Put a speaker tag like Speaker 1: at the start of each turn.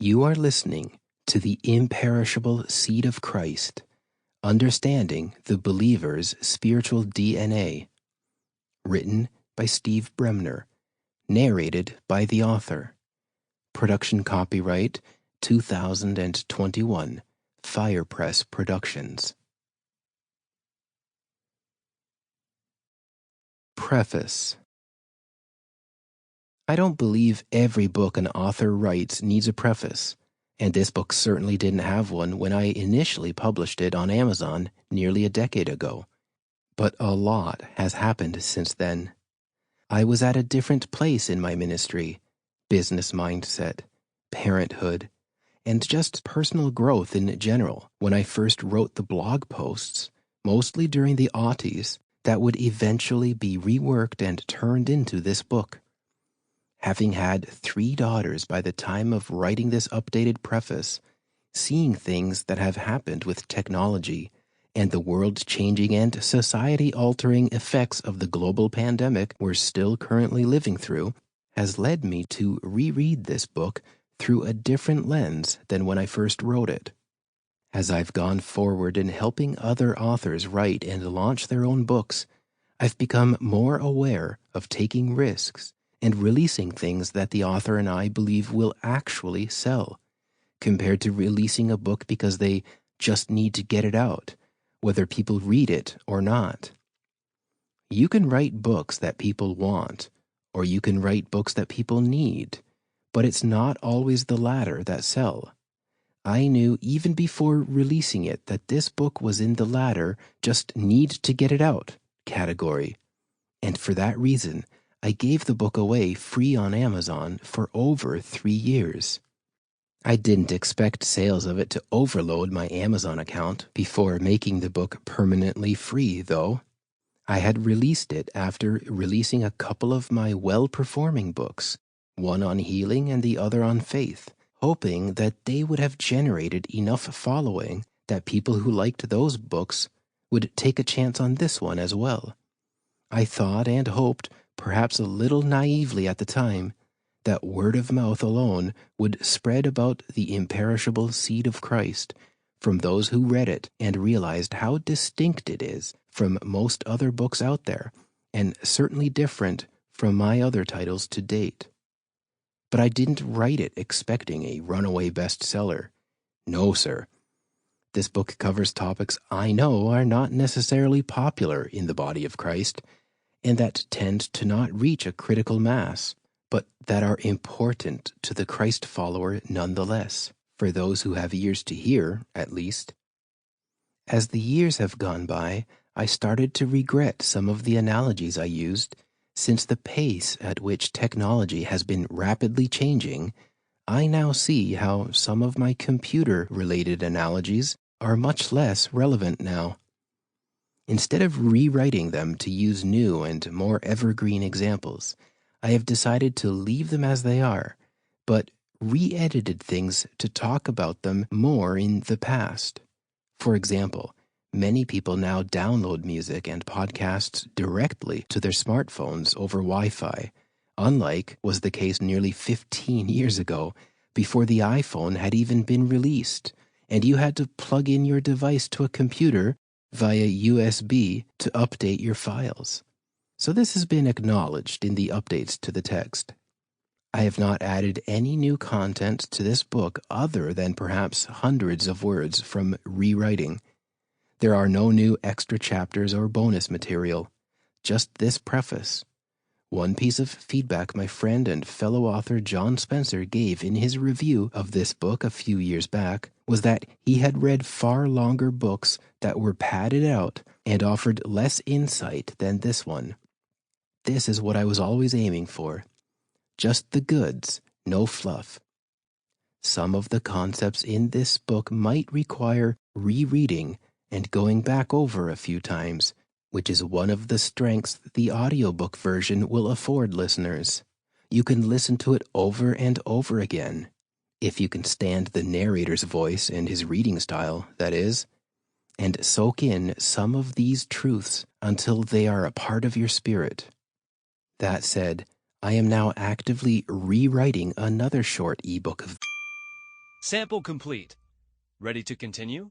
Speaker 1: You are listening to the Imperishable Seed of Christ, Understanding the Believer's Spiritual D.N.A., written by Steve Bremner, narrated by the author. Production copyright 2021, Firepress Productions. Preface. I don't believe every book an author writes needs a preface, and this book certainly didn't have one when I initially published it on Amazon nearly a decade ago. But a lot has happened since then. I was at a different place in my ministry, business mindset, parenthood, and just personal growth in general when I first wrote the blog posts, mostly during the aughties, that would eventually be reworked and turned into this book. Having had 3 daughters by the time of writing this updated preface, seeing things that have happened with technology and the world-changing and society-altering effects of the global pandemic we're still currently living through, has led me to reread this book through a different lens than when I first wrote it. As I've gone forward in helping other authors write and launch their own books, I've become more aware of taking risks and releasing things that the author and I believe will actually sell, compared to releasing a book because they just need to get it out, whether people read it or not. You can write books that people want, or you can write books that people need, but it's not always the latter that sell. I knew even before releasing it that this book was in the latter just need to get it out category, and for that reason, I gave the book away free on Amazon for over 3 years. I didn't expect sales of it to overload my Amazon account before making the book permanently free, though. I had released it after releasing a couple of my well-performing books, one on healing and the other on faith, hoping that they would have generated enough following that people who liked those books would take a chance on this one as well. I thought and hoped, perhaps a little naively at the time, that word of mouth alone would spread about the imperishable seed of Christ from those who read it and realized how distinct it is from most other books out there, and certainly different from my other titles to date. But I didn't write it expecting a runaway bestseller. No, sir. This book covers topics I know are not necessarily popular in the body of Christ, and that tend to not reach a critical mass, but that are important to the Christ follower nonetheless, for those who have ears to hear, at least. As the years have gone by, I started to regret some of the analogies I used, since the pace at which technology has been rapidly changing. I now see how some of my computer-related analogies are much less relevant now. Instead of rewriting them to use new and more evergreen examples, I have decided to leave them as they are, but re-edited things to talk about them more in the past. For example, many people now download music and podcasts directly to their smartphones over Wi-Fi, unlike was the case nearly 15 years ago, before the iPhone had even been released, and you had to plug in your device to a computer via USB to update your files. So this has been acknowledged in the updates to the text. I have not added any new content to this book other than perhaps hundreds of words from rewriting. There are no new extra chapters or bonus material, just this preface. One piece of feedback my friend and fellow author John Spencer gave in his review of this book a few years back was that he had read far longer books that were padded out and offered less insight than this one. This is what I was always aiming for. Just the goods, no fluff. Some of the concepts in this book might require rereading and going back over a few times, which is one of the strengths the audiobook version will afford listeners. You can listen to it over and over again, if you can stand the narrator's voice and his reading style, that is, and soak in some of these truths until they are a part of your spirit. That said, I am now actively rewriting another short ebook of
Speaker 2: Sample complete. Ready to continue?